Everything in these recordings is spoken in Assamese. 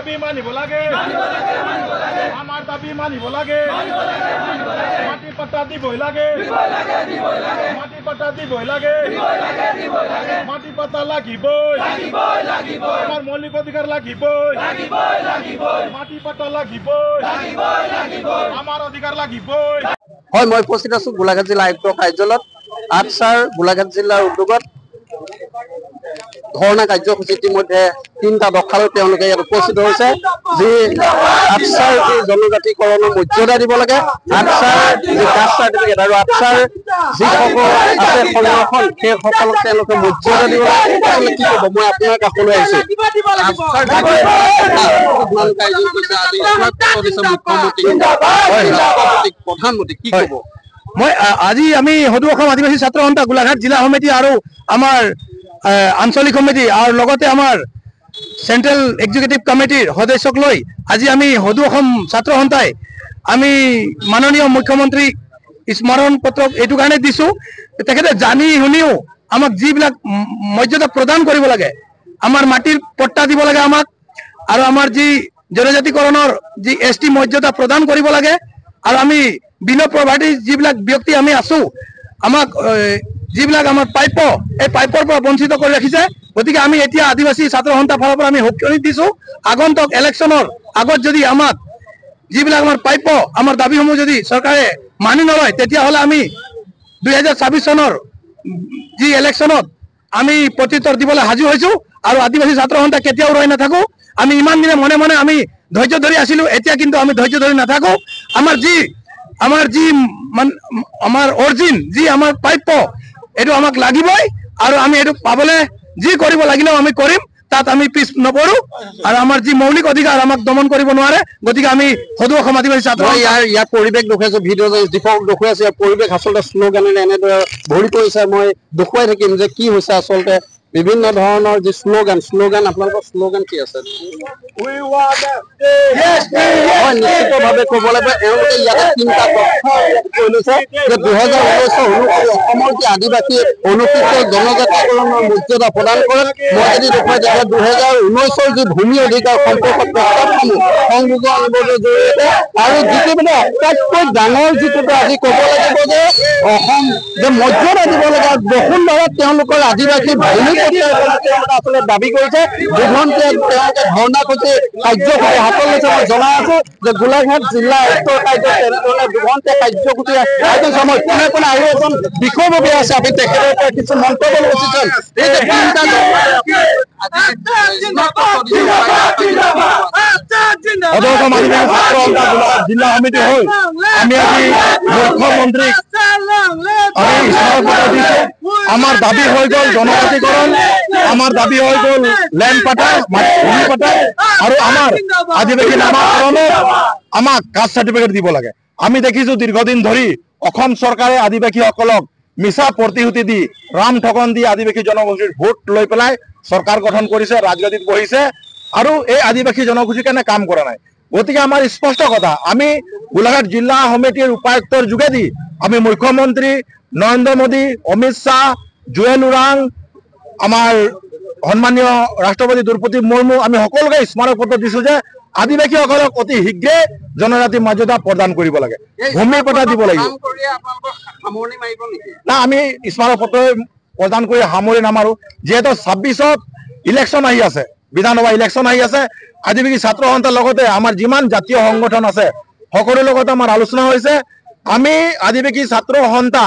দাবি মানিব লাগে আমার দাবি মানিব লাগে মাটি পাট্টা দিবই লাগে মাটি পাট্টা দিবই লাগে মাটি পাট্টা লাগিবই আমার মৌলিক অধিকার লাগিবই মাটি পাট্টা লাগিবই আমার অধিকার লাগিবই। হয় মই উপস্থিত আছো গোলাঘাট জিলা আয়ুক্ত কাৰ্যালয়ত। আবছাৰ গোলাঘাট জিলাৰ উদ্যোগত ধৰ্ণা কাৰ্যসূচী ইতিমধ্যে 3টা দফালৈ তেওঁলোকে ইয়াত উপস্থিত হৈছে। যি আবছাৰ যি জনজাতিকৰণৰ মৰ্যাদা দিব লাগে, আবছাৰ যি কাষ্ট চাৰ্টিফিকেট আৰু আবছাৰ যিসকল আছে সংৰক্ষণ সেইসকলক তেওঁলোকে মৰ্যাদা দিব লাগে। কি ক'ব, মই আপোনাৰ কাষলৈ আহিছো। প্ৰধানমন্ত্ৰী কি ক'ব? মই আজি আমি সদৌ অসম আদিবাসী ছাত্ৰ সন্থা গোলাঘাট জিলা সমিতি আৰু আমাৰ আঞ্চলিক সমিতি আৰু লগতে আমাৰ চেন্ট্ৰেল এক্সিকিউটিভ কমিটিৰ সদস্যক লৈ আজি আমি সদৌ অসম ছাত্ৰ সন্থাই আমি মাননীয় মুখ্যমন্ত্ৰী স্মৰণ পত্ৰ এইটো কাৰণে দিছো, তেখেতে জানি শুনিও আমাক যিবিলাক মৰ্যাদা প্ৰদান কৰিব লাগে, আমাৰ মাটিৰ পট্টা দিব লাগে আমাক, আৰু আমাৰ যি জনজাতিকৰণৰ যি ST মৰ্যাদা প্ৰদান কৰিব লাগে, আৰু আমি বিলো প্ৰভাৱী যিবিলাক ব্যক্তি আমি আছো আমাক যিবিলাক আমাৰ প্ৰাপ্য এই প্ৰাপ্যৰ পৰা বঞ্চিত কৰি ৰাখিছে। গতিকে আমি এতিয়া আদিবাসী ছাত্ৰ সন্থাৰ ফালৰ পৰা আমি সক্ৰিয় দিছো, আগন্তুক ইলেকশ্যনৰ আগত যদি আমাক যিবিলাক আমাৰ প্ৰাপ্য আমাৰ দাবীসমূহ যদি চৰকাৰে মানি নলয় তেতিয়াহ'লে আমি 2026 চনৰ যি ইলেকশ্যনত আমি প্ৰত্যুত্তৰ দিবলৈ সাজু হৈছো। আৰু আদিবাসী ছাত্ৰ সন্থা কেতিয়াও ৰৈ নাথাকো। আমি ইমান দিনে মনে মনে আমি ধৈৰ্য ধৰি আছিলো, এতিয়া কিন্তু আমি ধৈৰ্য ধৰি নাথাকো। আমাৰ অৰিজিন যি আমাৰ প্ৰাপ্য এইটো আমাক লাগিবই, আৰু আমি এইটো পাবলৈ যি কৰিব লাগিলেও আমি কৰিম, তাত আমি পিছ নপৰো। আৰু আমাৰ যি মৌলিক অধিকাৰ আমাক দমন কৰিব নোৱাৰে। গতিকে আমি সদৌ অসম আদিবাসী ছাত্ৰ ইয়াৰ পৰিৱেশ দেখুৱাইছো, ভিডিঅ' যিসকল দেখুৱাইছে ইয়াৰ পৰিৱেশ আচলতে শ্লোগানেৰে এনেদৰে ভৰি পৰিছে। মই দেখুৱাই থাকিম যে কি হৈছে আচলতে বিভিন্ন ধৰণৰ যি শ্লোগান আপোনালোকৰ শ্লোগান কি আছে? নিশ্চিতভাৱে ক'ব লাগিব এওঁলোকে ইয়াতে 3টা কথা কৈ লৈছে যে 2019 অসমৰ যি আদিবাসী অনুসূচিত জনজাতিকৰণৰ মৰ্যাদা প্ৰদান কৰে। মই যদি দেখুৱাই তেতিয়া 2019 যি ভূমি অধিকাৰ সম্পৰ্কত প্ৰস্তাৱসমূহ সংযোজন আনিবৰ জৰিয়তে, আৰু যিটো মানে আটাইতকৈ ডাঙৰ যিটো আজি ক'ব লাগিব যে অসম যে মৰ্যাদা দিব লাগে, বসুন্ধৰাত তেওঁলোকৰ আদিবাসী ভূমি আচলতে দাবী কৰিছে। দুঘণ্টীয়া তেওঁলোকে ধৰ্ণাসূচী কাৰ্যসূচী হাতত লৈছে। মই জনাই আছো যে গোলাঘাট জিলা আয়ুক্ত কাৰ্যালয়ত তেনেধৰণে দুঘণ্টীয়া কাৰ্যসূচী আয়োজন সময় কোনে আৰু এজন বিষয়ববীয়া আছে, আমি তেখেতৰ পৰা কিছু মন্তব্য লৈছিলেন। এই যে 3টা জিলা সমিতি হৈ আমি আজি মুখ্যমন্ত্ৰীক আমাৰ দাবী হৈ গ'ল জনজাতিকৰণ, আমাৰ দাবী হৈ গ'ল লেণ্ড পাটা ভূমি পাটা, আৰু আমাৰ আদিবাসী নামাকৰণত আমাক কাষ্ট চাৰ্টিফিকেট দিব লাগে। আমি দেখিছো দীৰ্ঘদিন ধৰি অসম চৰকাৰে আদিবাসীসকলক মিছা প্ৰতিশ্ৰুতি দি ৰাম ঠগন দি আদিবাসী জনগোষ্ঠীৰ ভোট লৈ পেলাই চৰকাৰ গঠন কৰিছে, ৰাজগাদীত বহিছে, আৰু এই আদিবাসী জনগোষ্ঠীৰ কাৰণে কাম কৰা নাই। গতিকে আমাৰ স্পষ্ট কথা, আমি গোলাঘাট জিলা সমিতিৰ উপায়ুক্তৰ যোগেদি আমি মুখ্যমন্ত্ৰী নৰেন্দ্ৰ মোদী, অমিত শ্বাহ, জুৱেল ওৰাং, আমাৰ সন্মানীয় ৰাষ্ট্ৰপতি দ্ৰৌপদী মুৰ্মু আমি সকলোকে স্মাৰক পত্ৰ দিছো যে আদিবাসীসকলক অতি শীঘ্ৰে জনজাতি মৰ্যাদা প্ৰদান কৰিব লাগে, ভূমি পটা দিব লাগিব। না আমি স্মাৰক পত্ৰ প্ৰদান কৰি সামৰি নামাৰো, যিহেতু 26ত ইলেকশ্যন আহি আছে, বিধানসভা ইলেকশ্যন আহি আছে। আদিবাসী ছাত্ৰ সন্থাৰ লগতে আমাৰ যিমান জাতীয় সংগঠন আছে সকলোৰ লগতে আমাৰ আলোচনা হৈছে। আমি আদিবাসী ছাত্ৰ সন্থা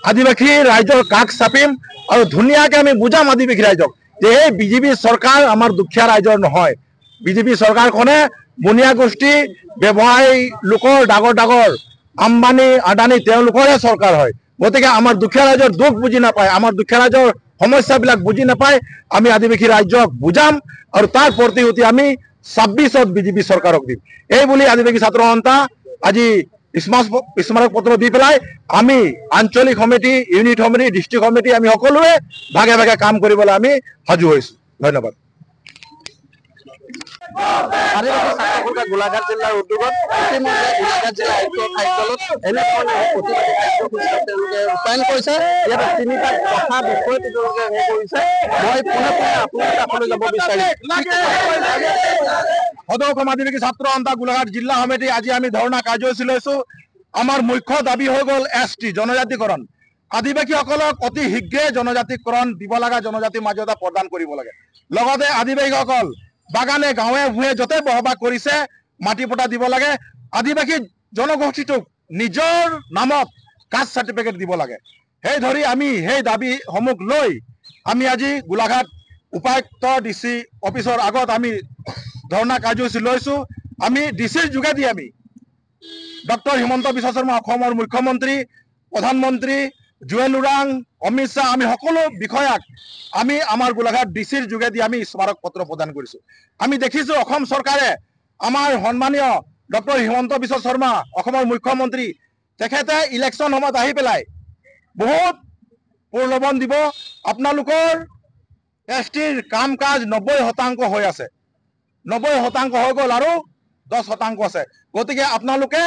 আদিবাসী ৰাইজৰ কাষ চাপিম আৰু ধুনীয়াকে আমি বুজাম আদিবাসী ৰাইজক যে এই বিজেপি চৰকাৰ আমাৰ দুখীয়া ৰাইজৰ নহয়। বিজেপি চৰকাৰখনে বনিয়া গোষ্ঠী ব্যৱসায়ী লোকৰ ডাঙৰ আম্বানী আদানী তেওঁলোকৰহে চৰকাৰ হয়। গতিকে আমাৰ দুখীয়া ৰাইজৰ দুখ বুজি নাপায়, আমাৰ দুখীয়া ৰাইজৰ সমস্যাবিলাক বুজি নাপায়। আমি আদিবাসী ৰাইজক বুজাম আৰু তাৰ প্ৰতিশ্ৰুতি আমি 26ত বিজেপি চৰকাৰক দিম। এই বুলি আদিবাসী ছাত্ৰ সন্থা আজি স্মাৰক পত্ৰ দি পেলাই আমি আঞ্চলিক সমিতি, ইউনিট সমিতি, ডিষ্ট্ৰিক্ট সমিতি আমি সকলোৱে ভাগে ভাগে কাম কৰিবলৈ আমি সাজু হৈছো। ধন্যবাদ। আদিবাসী ছাত্ৰ সন্থা গোলাঘাট জিলাৰ উদ্যোগত ইতিমধ্যে গোলাঘাট জিলা আয়ুক্ত কাৰ্যালয়ত এনেধৰণে প্ৰতিবাদী কাৰ্যসূচী তেওঁলোকে ৰূপায়ণ কৰিছে। ইয়াত 3টা কথা বিষয় তেওঁলোকে কৰিছে। মই পোনে আপোনালোকৰ কাষলৈ যাব বিচাৰিম। সদৌ অসম আদিবাসী ছাত্ৰ সন্থা গোলাঘাট জিলা সমিতি আজি আমি ধৰ্ণা কাৰ্যসূচী লৈছো। আমাৰ মুখ্য দাবী হৈ গ'ল ST জনজাতিকৰণ। আদিবাসীসকলক অতি শীঘ্ৰে জনজাতিকৰণ দিব লগা, জনজাতি মৰ্যাদা প্ৰদান কৰিব লাগে। লগতে আদিবাসীসকল বাগানে গাঁৱে ভূঞে য'তে বসবাস কৰিছে মাটি পট্টা দিব লাগে। আদিবাসী জনগোষ্ঠীটোক নিজৰ নামত কাষ্ট চাৰ্টিফিকেট দিব লাগে। সেই ধৰি আমি সেই দাবীসমূহ লৈ আমি আজি গোলাঘাট উপায়ুক্ত DC অফিচৰ আগত আমি ধৰ্ণা কাৰ্যসূচী লৈছো। আমি DCৰ যোগেদি আমি ডক্টৰ হিমন্ত বিশ্ব শৰ্মা অসমৰ মুখ্যমন্ত্ৰী, প্ৰধানমন্ত্ৰী, জুৱেল ওৰাং, অমিত শ্বাহ, আমি সকলো বিষয়াক আমি আমাৰ গোলাঘাট DCৰ যোগেদি আমি স্মাৰক পত্ৰ প্ৰদান কৰিছো। আমি দেখিছো অসম চৰকাৰে আমাৰ সন্মানীয় ডক্টৰ হিমন্ত বিশ্ব শৰ্মা অসমৰ মুখ্যমন্ত্ৰী তেখেতে ইলেকশ্যন সময়ত আহি পেলাই বহুত প্ৰলোভন দিব। আপোনালোকৰ STৰ কাম কাজ 90% হৈ আছে, 90% হৈ গ'ল আৰু 10% আছে। গতিকে আপোনালোকে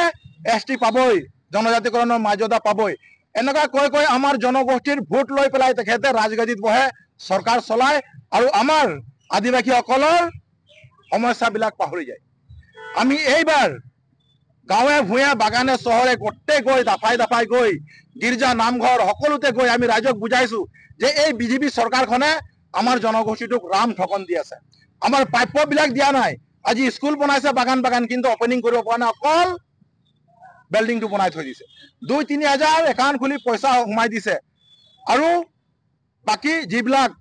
ST পাবই, জনজাতিকৰণৰ মৰ্যাদা পাবই। এনেকুৱা কৈ কৈ আমাৰ জনগোষ্ঠীৰ ভোট লৈ পেলাই তেখেতে ৰাজগাদীত বহে, চৰকাৰ চলায় আৰু আমাৰ আদিবাসীসকলৰ সমস্যাবিলাক পাহৰি যায়। আমি এইবাৰ গাঁৱে ভূঞে বাগানে চহৰে গোটেই গৈ দাফাই দাফাই গৈ গীৰ্জা নামঘৰ সকলোতে গৈ আমি ৰাইজক বুজাইছো যে এই বিজেপি চৰকাৰখনে আমাৰ জনগোষ্ঠীটোক ৰাম ঠগন দি আছে। আমাৰ প্ৰাপ্যবিলাক দিয়া নাই। আজি স্কুল বনাইছে বাগান বাগান, কিন্তু অপেনিং কৰিব পৰা নাই, অকল বিল্ডিংটো বনাই থৈ দিছে। 2-3 হাজাৰ একাউণ্ট খুলি পইচা সোমাই দিছে আৰু বাকী যিবিলাক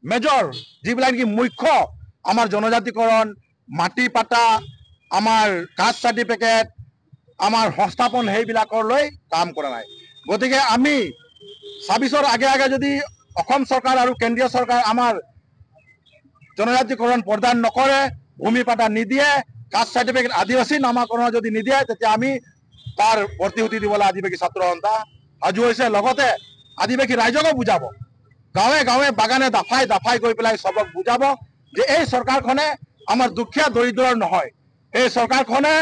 মেজৰ, যিবিলাক নেকি মুখ্য আমাৰ জনজাতিকৰণ, মাটি পাটা, আমাৰ কাষ্ট চাৰ্টিফিকেট, আমাৰ সংস্থাপন সেইবিলাকৰ লৈ কাম কৰা নাই। গতিকে আমি 26ৰ আগে আগে যদি অসম চৰকাৰ আৰু কেন্দ্ৰীয় চৰকাৰ আমাৰ জনজাতিকৰণ প্ৰদান নকৰে, ভূমি পাটা নিদিয়ে, কাষ্ট চাৰ্টিফিকেট আদিবাসী নামাকৰণ যদি নিদিয়ে, তেতিয়া আমি তাৰ প্ৰতিশ্ৰুতি দিবলৈ আদিবাসী ছাত্ৰ সন্থা সাজু হৈছে। লগতে আদিবাসী ৰাইজকো বুজাব, গাঁৱে গাঁৱে বাগানে দাফাই দাফাই গৈ পেলাই চবক বুজাব যে এই চৰকাৰখনে আমাৰ দুখীয়া দৰিদ্ৰৰ নহয়, এই চৰকাৰখনে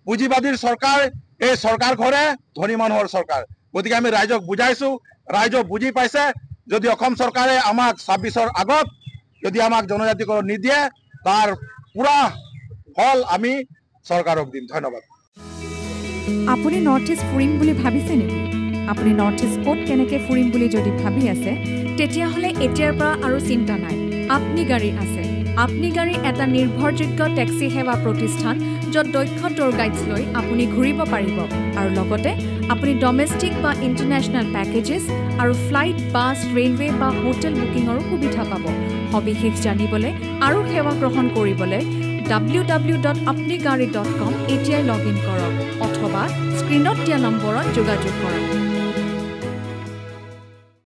পুঁজিবাদীৰ চৰকাৰ, এই চৰকাৰখনে ধনী মানুহৰ চৰকাৰ। গতিকে আমি ৰাইজক বুজাইছো, ৰাইজক বুজি পাইছে। যদি অসম চৰকাৰে আমাক 26ৰ আগত যদি আমাক জনজাতিকৰণ নিদিয়ে, তাৰ পুৰা ফল আমি চৰকাৰক দিম। ধন্যবাদ। আপুনি নৰ্থ ইষ্ট ফুৰিম বুলি ভাবিছে নেকি? আপুনি নৰ্থ ইষ্ট ক'ত কেনেকৈ ফুৰিম বুলি যদি ভাবি আছে, তেতিয়াহ'লে এতিয়াৰ পৰা আৰু চিন্তা নাই। আপনি গাড়ী আছে। আপনি গাড়ী এটা নিৰ্ভৰযোগ্য টেক্সি সেৱা প্ৰতিষ্ঠান, য'ত দক্ষ টুৰ গাইডছ লৈ আপুনি ঘূৰিব পাৰিব আৰু লগতে আপুনি ডমেষ্টিক বা ইণ্টাৰনেশ্যনেল পেকেজেছ আৰু ফ্লাইট, বাছ, ৰেলৱে বা হোটেল বুকিঙৰো সুবিধা পাব। সবিশেষ জানিবলৈ আৰু সেৱা গ্ৰহণ কৰিবলৈ www.apnigari.com এতিয়াই লগ ইন কৰক অথবা স্ক্ৰীণত দিয়া নম্বৰত যোগাযোগ কৰক।